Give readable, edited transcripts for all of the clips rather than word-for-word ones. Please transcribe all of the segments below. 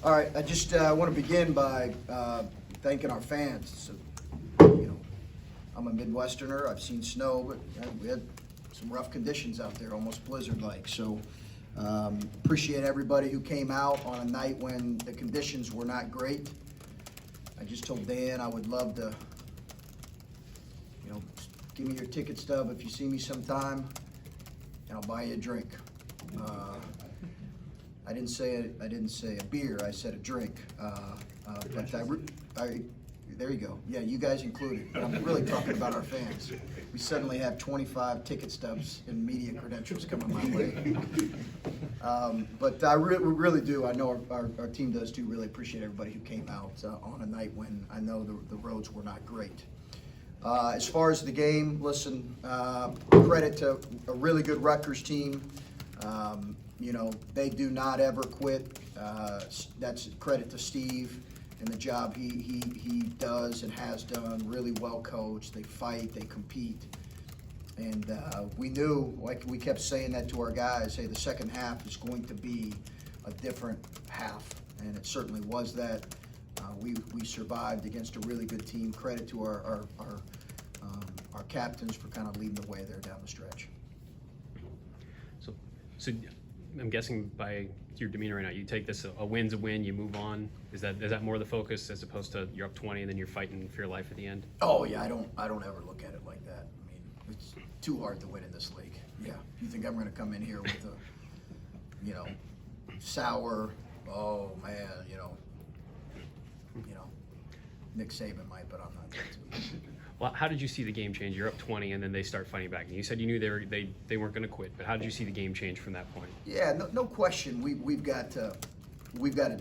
All right, I just want to begin by thanking our fans. So, I'm a Midwesterner. I've seen snow, but we had some rough conditions out there, almost blizzard-like. So, appreciate everybody who came out on a night when the conditions were not great. I just told Dan I would love to, give me your ticket stub if you see me sometime, and I'll buy you a drink. I didn't say a beer. I said a drink. But there you go. Yeah, you guys included. But I'm really talking about our fans. We suddenly have 25 ticket stubs and media credentials coming my way. But I really do. I know our team does too. Really appreciate everybody who came out on a night when I know the roads were not great. As far as the game, listen, credit to a really good Rutgers team. They do not ever quit. That's credit to Steve and the job he does and has done. Really well coached. They fight, they compete. And we knew, like we kept saying that to our guys, hey, the second half is going to be a different half. And it certainly was that. We survived against a really good team. Credit to our captains for kind of leading the way there down the stretch. So I'm guessing by your demeanor right now, you take this a win's a win, you move on. Is that more the focus as opposed to you're up 20 and then you're fighting for your life at the end? Oh yeah, I don't ever look at it like that. I mean, it's too hard to win in this league. Yeah, you think I'm going to come in here with a, sour? Oh man, Nick Saban might, but I'm not going to. Well, how did you see the game change? You're up 20 and then they start fighting back. And you said you knew they weren't going to quit, but how did you see the game change from that point? Yeah, no question. We've got to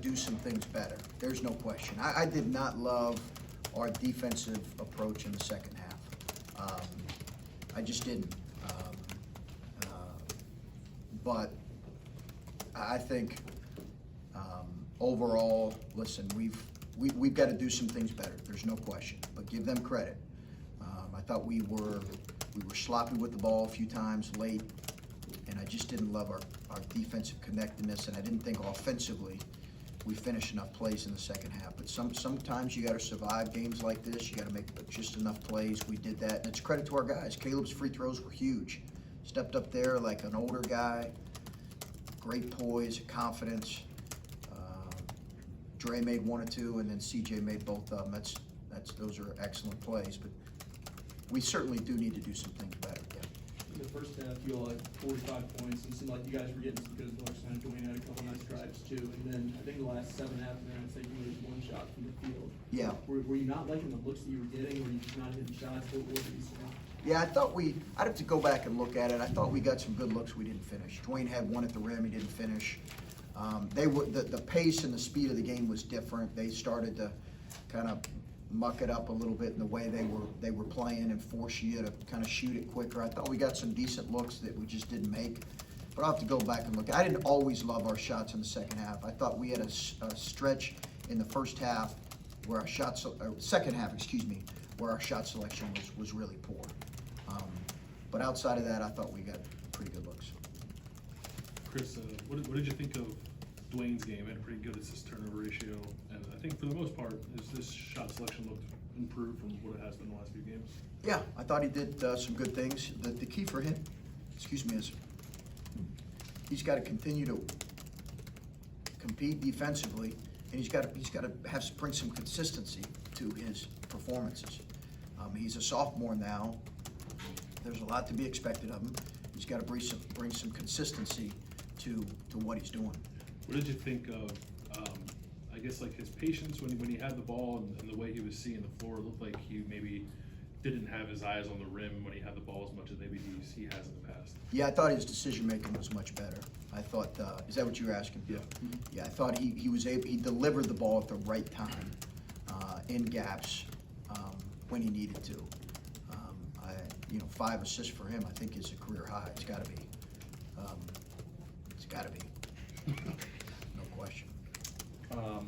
do some things better. There's no question. I did not love our defensive approach in the second half. I just didn't. But I think overall, listen, we've got to do some things better. There's no question. But give them credit. I thought we were sloppy with the ball a few times late, and I just didn't love our defensive connectedness, and I didn't think offensively we finished enough plays in the second half. But sometimes you got to survive games like this. You got to make just enough plays. We did that, and it's credit to our guys. Caleb's free throws were huge. Stepped up there like an older guy. Great poise, confidence. Dre made one or two, and then CJ made both of them. Those are excellent plays, but we certainly do need to do some things better. Yeah. In the first half, you all had 45 points, and it seemed like you guys were getting some good looks. And Dwayne had a couple nice drives too. And then I think the last 7.5 minutes, you made one shot from the field. Yeah. Were you not liking the looks that you were getting, or were you just not hitting shots? What did you see? Yeah, I'd have to go back and look at it. I thought we got some good looks we didn't finish. Dwayne had one at the rim, he didn't finish. The pace and the speed of the game was different. They started to kind of muck it up a little bit in the way they were playing and force you to kind of shoot it quicker. I thought we got some decent looks that we just didn't make. But I'll have to go back and look. I didn't always love our shots in the second half. I thought we had a stretch in the first half where our second half, where our shot selection was really poor. But outside of that, I thought we got pretty good looks. Chris, what did you think of Dwayne's game? Had a pretty good assist turnover ratio, and I think for the most part, this shot selection looked improved from what it has been the last few games. Yeah, I thought he did some good things. The key for him, is he's got to continue to compete defensively, and he's got to bring some consistency to his performances. He's a sophomore now. There's a lot to be expected of him. He's got to bring some consistency to what he's doing. What did you think of, I guess, like his patience when he had the ball and the way he was seeing the floor? It looked like he maybe didn't have his eyes on the rim when he had the ball as much as maybe he has in the past. Yeah, I thought his decision making was much better. I thought, is that what you were asking? Yeah. Yeah, I thought he delivered the ball at the right time, in gaps, when he needed to. 5 assists for him, I think, is a career high. It's got to be. No question.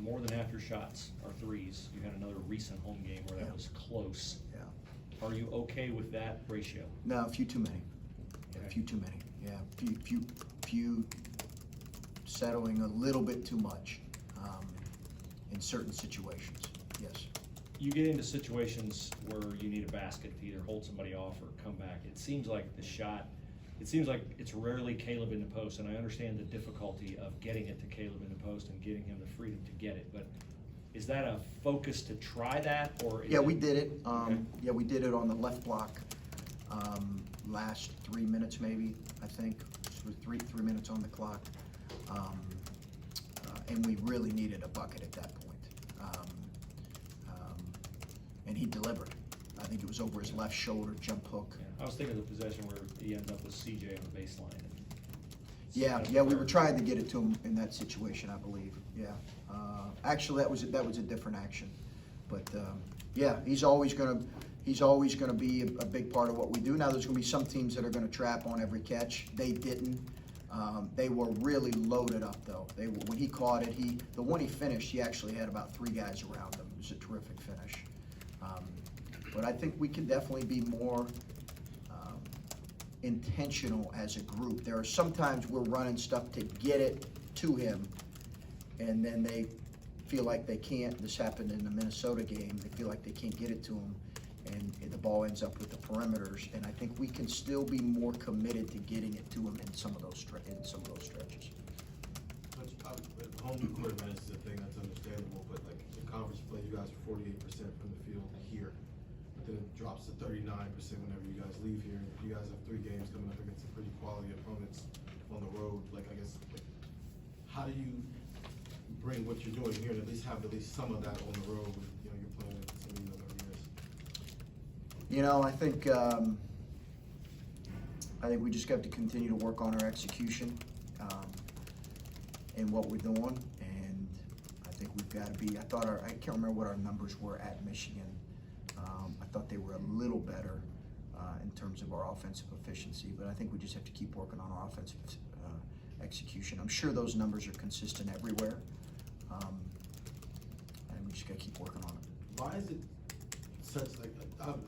More than half your shots are threes. You had another recent home game where that was close. Yeah. Are you okay with that ratio? No, a few too many. Okay. A few too many. Yeah, few settling a little bit too much. in certain situations, yes. You get into situations where you need a basket to either hold somebody off or come back. It seems like it's rarely Caleb in the post, and I understand the difficulty of getting it to Caleb in the post and getting him the freedom to get it, but is that a focus to try that, or? Yeah, we did it. Okay. Yeah, we did it on the left block, last 3 minutes maybe, I think. It was three minutes on the clock. And we really needed a bucket at that point. And he delivered. I think it was over his left shoulder, jump hook. Yeah, I was thinking of the possession where he ended up with CJ on the baseline. Yeah, we were trying to get it to him in that situation, I believe, yeah. Actually, that was a different action. But, yeah, he's always gonna be a big part of what we do. Now, there's gonna be some teams that are gonna trap on every catch. They didn't. They were really loaded up, though. When he caught it, the one he finished, he actually had about 3 guys around him. It was a terrific finish. But I think we can definitely be more intentional as a group. There are sometimes we're running stuff to get it to him, and then they feel like they can't. This happened in the Minnesota game. They feel like they can't get it to him, and the ball ends up with the perimeters. And I think we can still be more committed to getting it to him in some of those stretches. Home court advantage is a thing that's understandable, but like in conference play, you guys are 48% from the field here, but then it drops to 39% whenever you guys leave here. And if you guys have 3 games coming up against some pretty quality opponents on the road, like I guess, like, how do you bring what you're doing here and at least have some of that on the road when you're playing in some of these other areas? I think we just have to continue to work on our execution and what we're doing, and I think we've got to be. I can't remember what our numbers were at Michigan. I thought they were a little better in terms of our offensive efficiency, but I think we just have to keep working on our offensive execution. I'm sure those numbers are consistent everywhere, and we just got to keep working on it. Why is it such like the home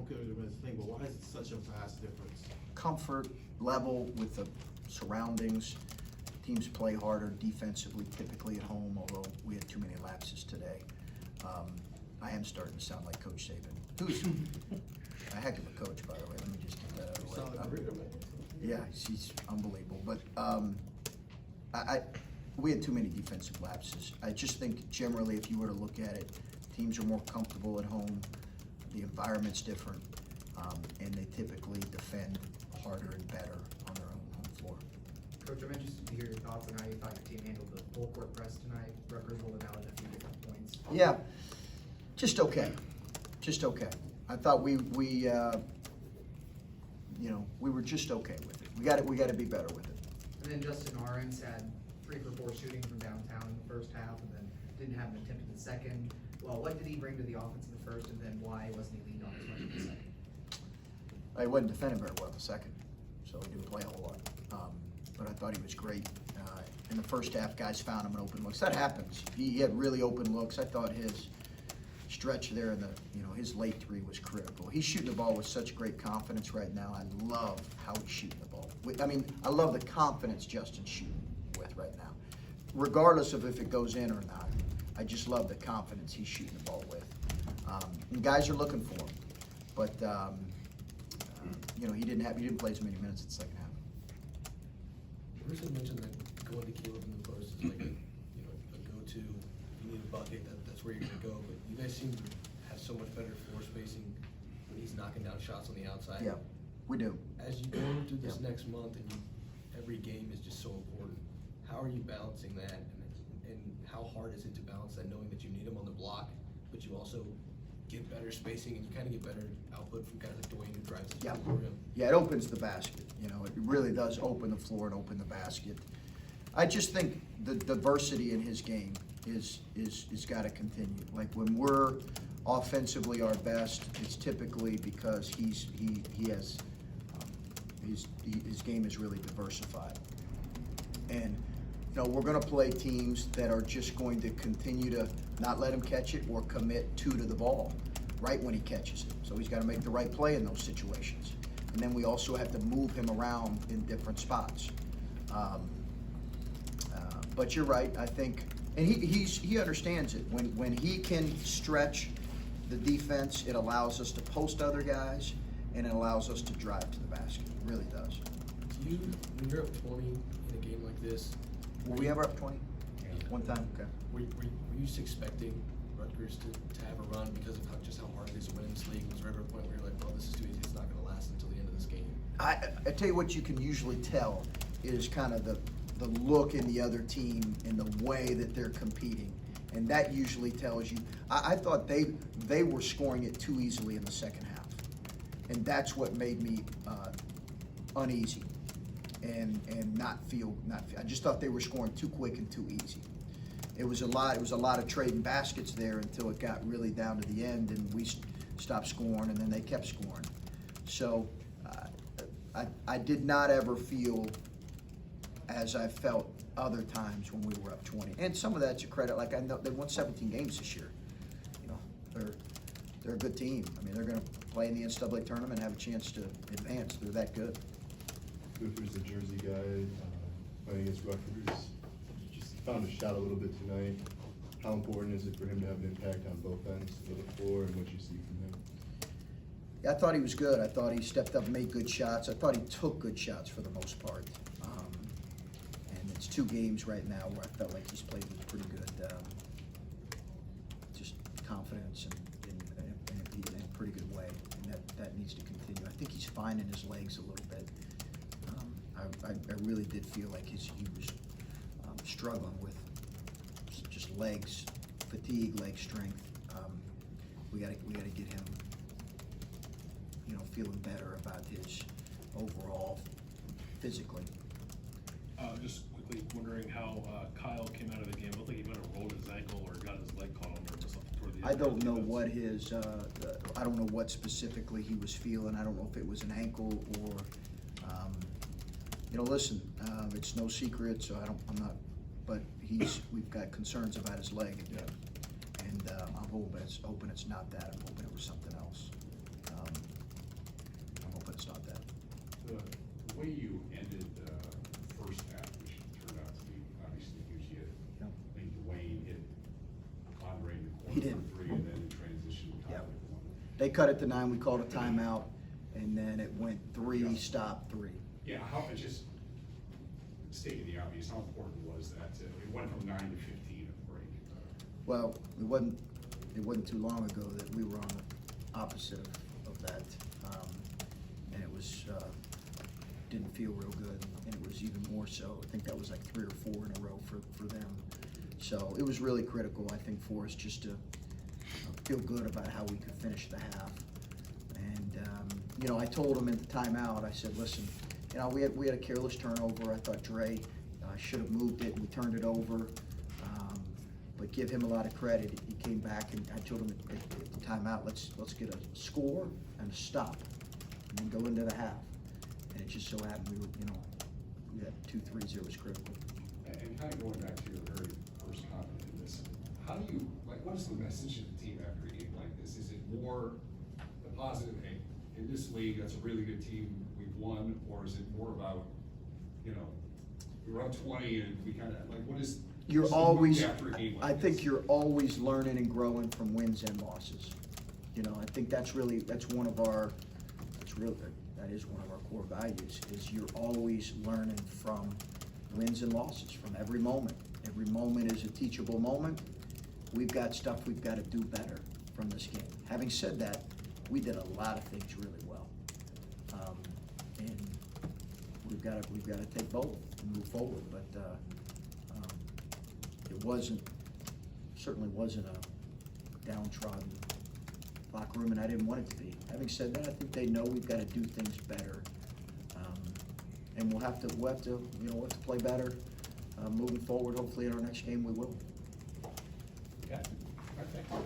court advantage thing? But why is it such a vast difference? Comfort level with the surroundings. Teams play harder defensively typically at home, although we had too many lapses today. I am starting to sound like Coach Saban, who's a heck of a coach, by the way. Let me just get that out of the way. Sound like a reader, man. Yeah, she's unbelievable. But we had too many defensive lapses. I just think generally, if you were to look at it, teams are more comfortable at home. The environment's different, and they typically defend harder and better on their own home floor. Coach, I'm interested to hear your thoughts on how you thought your team handled the full court press tonight. Rutgers rolled it out at a few different points. Yeah, just okay. I thought we were just okay with it. We got to be better with it. And then Justin Ahrens had 3 for 4 shooting from downtown in the first half, and then didn't have an attempt in the second. Well, what did he bring to the offense in the first, and then why wasn't he leaned on as much in the second? He wasn't defending very well in the second, so he didn't play a whole lot. But I thought he was great. In the first half, guys found him in open looks. That happens. He had really open looks. I thought his stretch there in his late 3 was critical. He's shooting the ball with such great confidence right now. I love how he's shooting the ball. I love the confidence Justin's shooting with right now. Regardless of if it goes in or not, I just love the confidence he's shooting the ball with. And guys are looking for him. But, he didn't play as many minutes in the second half. Bruce had mentioned that going to Caleb in the post is like a go-to. You need a bucket, that's where you're gonna go. But you guys seem to have so much better floor spacing when he's knocking down shots on the outside. Yeah, we do. As you go through this Yeah. next month, and every game is just so important, how are you balancing that? And how hard is it to balance that, knowing that you need him on the block, but you also get better spacing and you kind of get better output from guys like Dwayne who drives it Yeah. to the rim? Yeah, it opens the basket. It really does open the floor and open the basket. I just think the diversity in his game is got to continue. Like when we're offensively our best, it's typically because he has his game is really diversified. And we're going to play teams that are just going to continue to not let him catch it or commit to the ball right when he catches it. So he's got to make the right play in those situations. And then we also have to move him around in different spots. But you're right. I think And he understands it. When he can stretch the defense, it allows us to post other guys, and it allows us to drive to the basket. It really does. Do you, when you're up 20 in a game like this, Were we ever up 20? One time? Okay. were you just expecting Rutgers to have a run because of just how hard it is to win in this league? Was there ever a point where you're like, well, this is too easy, it's not going to last until the end of this game? I tell you what you can usually tell is kind of the look in the other team and the way that they're competing. And that usually tells you. I thought they were scoring it too easily in the second half. And that's what made me uneasy and not feel. I just thought they were scoring too quick and too easy. It was a lot of trading baskets there until it got really down to the end, and we stopped scoring, and then they kept scoring. So I did not ever feel as I felt other times when we were up 20. And some of that's a credit. Like, I know they won 17 games this year. You know, they're a good team. I mean, they're going to play in the NCAA tournament and have a chance to advance. They're that good. Who's the Jersey guy playing against Rutgers? Just found a shot a little bit tonight. How important is it for him to have an impact on both ends of the floor, and what you see from him? Yeah, I thought he was good. I thought he stepped up and made good shots. I thought he took good shots for the most part. And it's 2 games right now where I felt like he's played with pretty good, just confidence and in a pretty good way. And that needs to continue. I think he's finding his legs a little bit. I really did feel like he was struggling with just legs, fatigue, leg strength. We gotta get him, feeling better about his overall physically. Just quickly wondering how Kyle came out of the game. It looked like he might have rolled his ankle or got his leg caught on there or something toward the end. I don't know what his, I don't know what specifically he was feeling. I don't know if it was an ankle or, listen, it's no secret, so I'm not, but we've got concerns about his leg again. And I'm hoping it's not that. I'm hoping it was something else. I'm hoping it's not that. The way you ended the first half, which turned out to be obviously huge, you hit, Yep. I think Dwayne hit Andre in the corner He did. for 3, and then in transition, Kyle Yep. hit 1. They cut it to 9, we called a timeout, and then it went 3, stop 3. Yeah, how, it just stating the obvious, how important was that? It went from 9 to 15 at the break. Well, it wasn't too long ago that we were on the opposite of that, and it was didn't feel real good, and it was even more so. I think that was like 3 or 4 in a row for them. So it was really critical, I think, for us just to feel good about how we could finish the half. And I told them in the timeout, I said, listen, we had a careless turnover. I thought Dre should have moved it, and we turned it over. But give him a lot of credit. He came back, and I told him at the timeout, let's get a score and a stop, and then go into the half. And it just so happened we had 2 threes. It was critical. And kind of going back to your very first comment in this, how do you, what is the message to the team after a game like this? Is it more the positive, hey, in this league, that's a really good team, we've won, or is it more about, we were up 20 and we kind of, what is, You're what's the always, mood after a game like I think this? you're always learning and growing from wins and losses. I think that's one of our, that is one of our core values, is you're always learning from wins and losses, from every moment. Every moment is a teachable moment. We've got stuff we've got to do better from this game. Having said that, we did a lot of things really well. And we've got to take both and move forward, but it certainly wasn't a downtrodden locker room, and I didn't want it to be. Having said that, I think they know we've got to do things better, and we'll have to play better moving forward. Hopefully, in our next game, we will. Okay. Okay.